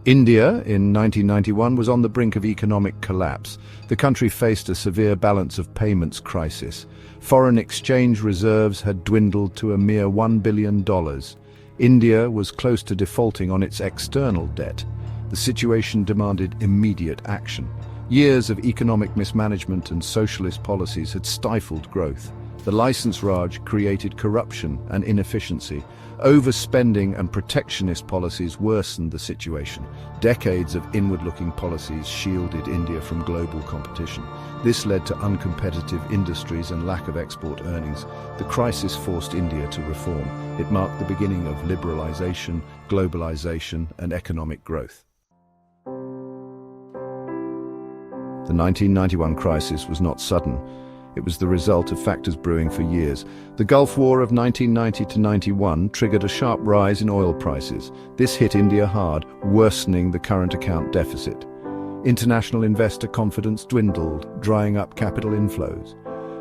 India, in 1991, was on the brink of economic collapse. The country faced a severe balance of payments crisis. Foreign exchange reserves had dwindled to a mere $1 billion. India was close to defaulting on its external debt. The situation demanded immediate action. Years of economic mismanagement and socialist policies had stifled growth. The license Raj created corruption and inefficiency. Overspending and protectionist policies worsened the situation. Decades of inward-looking policies shielded India from global competition. This led to uncompetitive industries and lack of export earnings. The crisis forced India to reform. It marked the beginning of liberalization, globalization, and economic growth. The 1991 crisis was not sudden. It was the result of factors brewing for years. The Gulf War of 1990 to 91 triggered a sharp rise in oil prices. This hit India hard, worsening the current account deficit. International investor confidence dwindled, drying up capital inflows.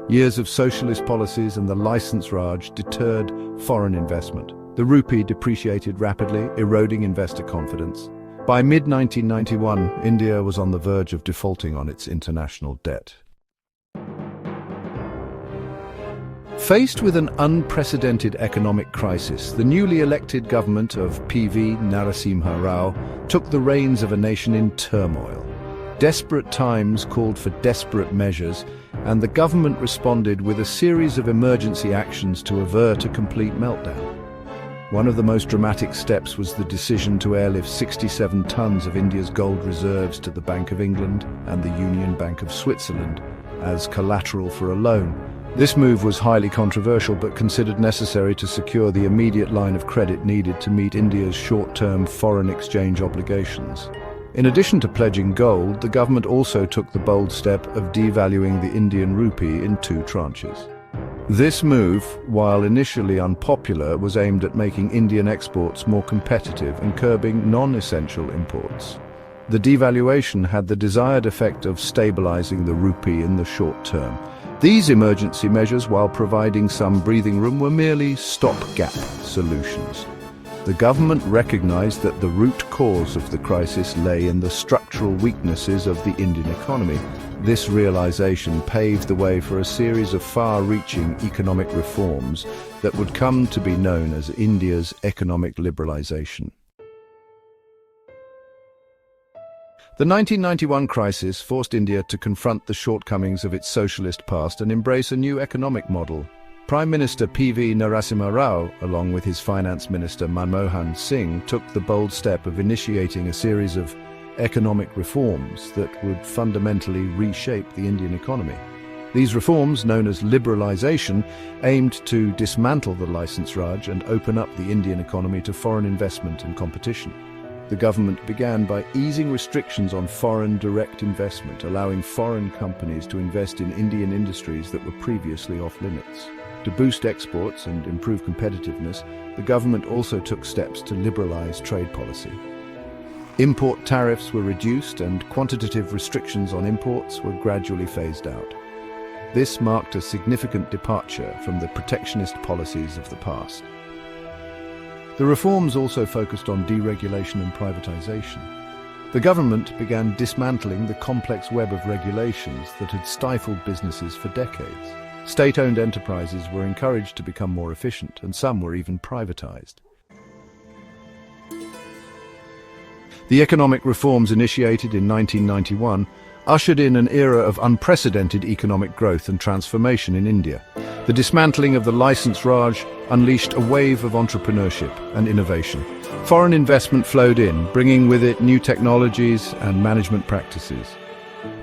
Years of socialist policies and the license Raj deterred foreign investment. The rupee depreciated rapidly, eroding investor confidence. By mid-1991, India was on the verge of defaulting on its international debt. Faced with an unprecedented economic crisis, the newly elected government of P.V. Narasimha Rao took the reins of a nation in turmoil. Desperate times called for desperate measures, and the government responded with a series of emergency actions to avert a complete meltdown. One of the most dramatic steps was the decision to airlift 67 tons of India's gold reserves to the Bank of England and the Union Bank of Switzerland as collateral for a loan. This move was highly controversial but considered necessary to secure the immediate line of credit needed to meet India's short-term foreign exchange obligations. In addition to pledging gold, the government also took the bold step of devaluing the Indian rupee in 2 tranches. This move, while initially unpopular, was aimed at making Indian exports more competitive and curbing non-essential imports. The devaluation had the desired effect of stabilizing the rupee in the short term. These emergency measures, while providing some breathing room, were merely stopgap solutions. The government recognized that the root cause of the crisis lay in the structural weaknesses of the Indian economy. This realization paved the way for a series of far-reaching economic reforms that would come to be known as India's economic liberalization. The 1991 crisis forced India to confront the shortcomings of its socialist past and embrace a new economic model. Prime Minister P.V. Narasimha Rao, along with his Finance Minister Manmohan Singh, took the bold step of initiating a series of economic reforms that would fundamentally reshape the Indian economy. These reforms, known as liberalization, aimed to dismantle the license Raj and open up the Indian economy to foreign investment and competition. The government began by easing restrictions on foreign direct investment, allowing foreign companies to invest in Indian industries that were previously off-limits. To boost exports and improve competitiveness, the government also took steps to liberalize trade policy. Import tariffs were reduced and quantitative restrictions on imports were gradually phased out. This marked a significant departure from the protectionist policies of the past. The reforms also focused on deregulation and privatization. The government began dismantling the complex web of regulations that had stifled businesses for decades. State-owned enterprises were encouraged to become more efficient, and some were even privatized. The economic reforms initiated in 1991 ushered in an era of unprecedented economic growth and transformation in India. The dismantling of the license Raj unleashed a wave of entrepreneurship and innovation. Foreign investment flowed in, bringing with it new technologies and management practices.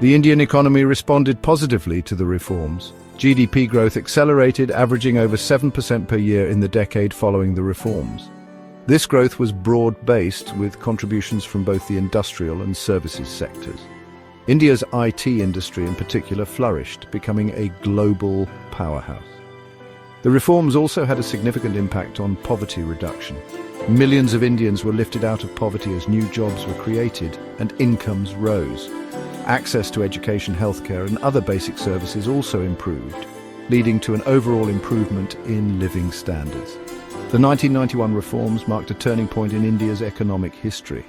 The Indian economy responded positively to the reforms. GDP growth accelerated, averaging over 7% per year in the decade following the reforms. This growth was broad-based, with contributions from both the industrial and services sectors. India's IT industry in particular flourished, becoming a global powerhouse. The reforms also had a significant impact on poverty reduction. Millions of Indians were lifted out of poverty as new jobs were created and incomes rose. Access to education, healthcare, and other basic services also improved, leading to an overall improvement in living standards. The 1991 reforms marked a turning point in India's economic history.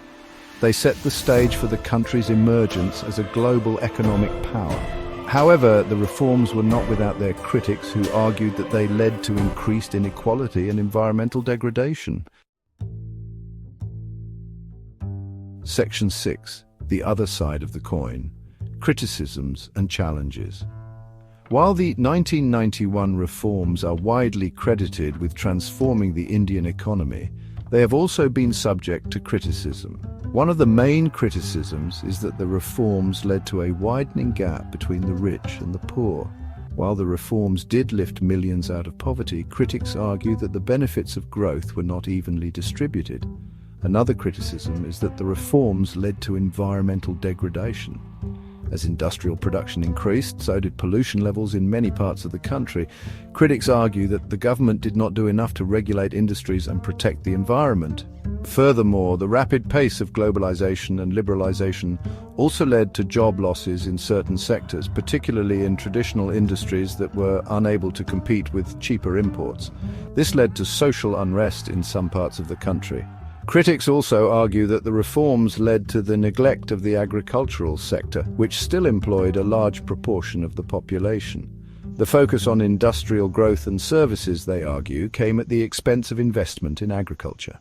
They set the stage for the country's emergence as a global economic power. However, the reforms were not without their critics who argued that they led to increased inequality and environmental degradation. Section 6. The other side of the coin. Criticisms and challenges. While the 1991 reforms are widely credited with transforming the Indian economy, they have also been subject to criticism. One of the main criticisms is that the reforms led to a widening gap between the rich and the poor. While the reforms did lift millions out of poverty, critics argue that the benefits of growth were not evenly distributed. Another criticism is that the reforms led to environmental degradation. As industrial production increased, so did pollution levels in many parts of the country. Critics argue that the government did not do enough to regulate industries and protect the environment. Furthermore, the rapid pace of globalization and liberalization also led to job losses in certain sectors, particularly in traditional industries that were unable to compete with cheaper imports. This led to social unrest in some parts of the country. Critics also argue that the reforms led to the neglect of the agricultural sector, which still employed a large proportion of the population. The focus on industrial growth and services, they argue, came at the expense of investment in agriculture.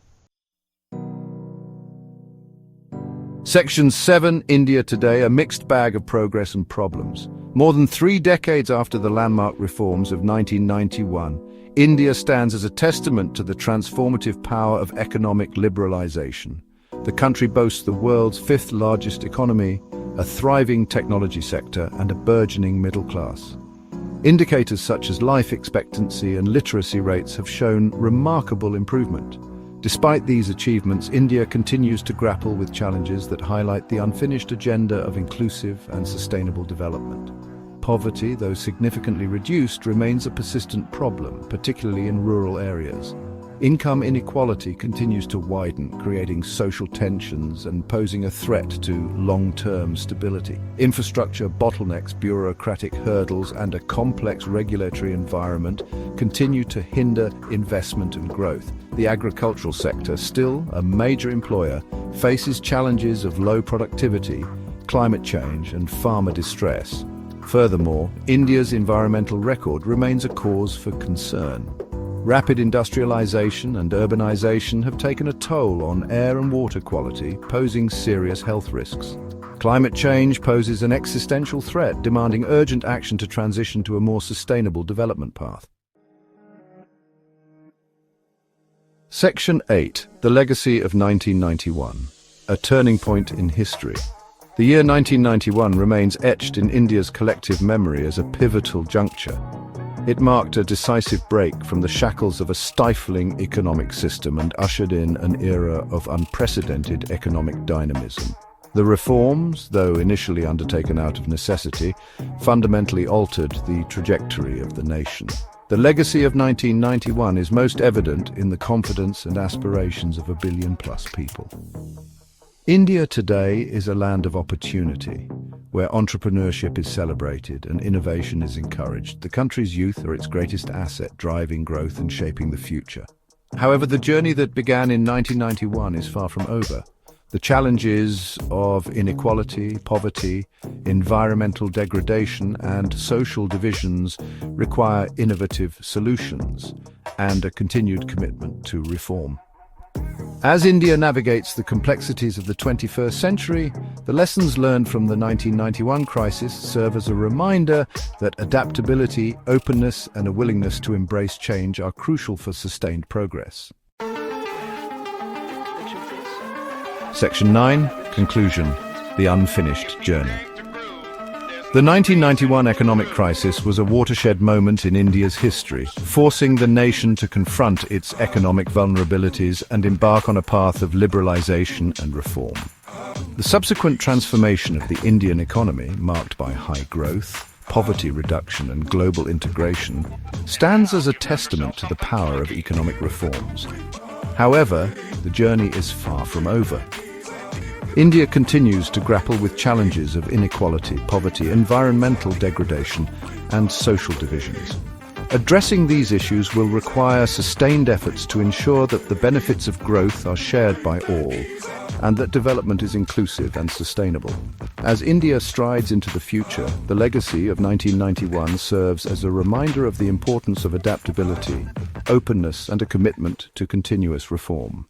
Section 7. India today, a mixed bag of progress and problems. More than 3 decades after the landmark reforms of 1991, India stands as a testament to the transformative power of economic liberalization. The country boasts the world's 5th largest economy, a thriving technology sector, and a burgeoning middle class. Indicators such as life expectancy and literacy rates have shown remarkable improvement. Despite these achievements, India continues to grapple with challenges that highlight the unfinished agenda of inclusive and sustainable development. Poverty, though significantly reduced, remains a persistent problem, particularly in rural areas. Income inequality continues to widen, creating social tensions and posing a threat to long-term stability. Infrastructure bottlenecks, bureaucratic hurdles, and a complex regulatory environment continue to hinder investment and growth. The agricultural sector, still a major employer, faces challenges of low productivity, climate change, and farmer distress. Furthermore, India's environmental record remains a cause for concern. Rapid industrialization and urbanization have taken a toll on air and water quality, posing serious health risks. Climate change poses an existential threat, demanding urgent action to transition to a more sustainable development path. Section 8. The legacy of 1991. A turning point in history. The year 1991 remains etched in India's collective memory as a pivotal juncture. It marked a decisive break from the shackles of a stifling economic system and ushered in an era of unprecedented economic dynamism. The reforms, though initially undertaken out of necessity, fundamentally altered the trajectory of the nation. The legacy of 1991 is most evident in the confidence and aspirations of 1 billion-plus people. India today is a land of opportunity, where entrepreneurship is celebrated and innovation is encouraged. The country's youth are its greatest asset, driving growth and shaping the future. However, the journey that began in 1991 is far from over. The challenges of inequality, poverty, environmental degradation, and social divisions require innovative solutions and a continued commitment to reform. As India navigates the complexities of the 21st century, the lessons learned from the 1991 crisis serve as a reminder that adaptability, openness, and a willingness to embrace change are crucial for sustained progress. Section 9. Conclusion. The unfinished journey. The 1991 economic crisis was a watershed moment in India's history, forcing the nation to confront its economic vulnerabilities and embark on a path of liberalization and reform. The subsequent transformation of the Indian economy, marked by high growth, poverty reduction, and global integration, stands as a testament to the power of economic reforms. However, the journey is far from over. India continues to grapple with challenges of inequality, poverty, environmental degradation, and social divisions. Addressing these issues will require sustained efforts to ensure that the benefits of growth are shared by all and that development is inclusive and sustainable. As India strides into the future, the legacy of 1991 serves as a reminder of the importance of adaptability, openness, and a commitment to continuous reform.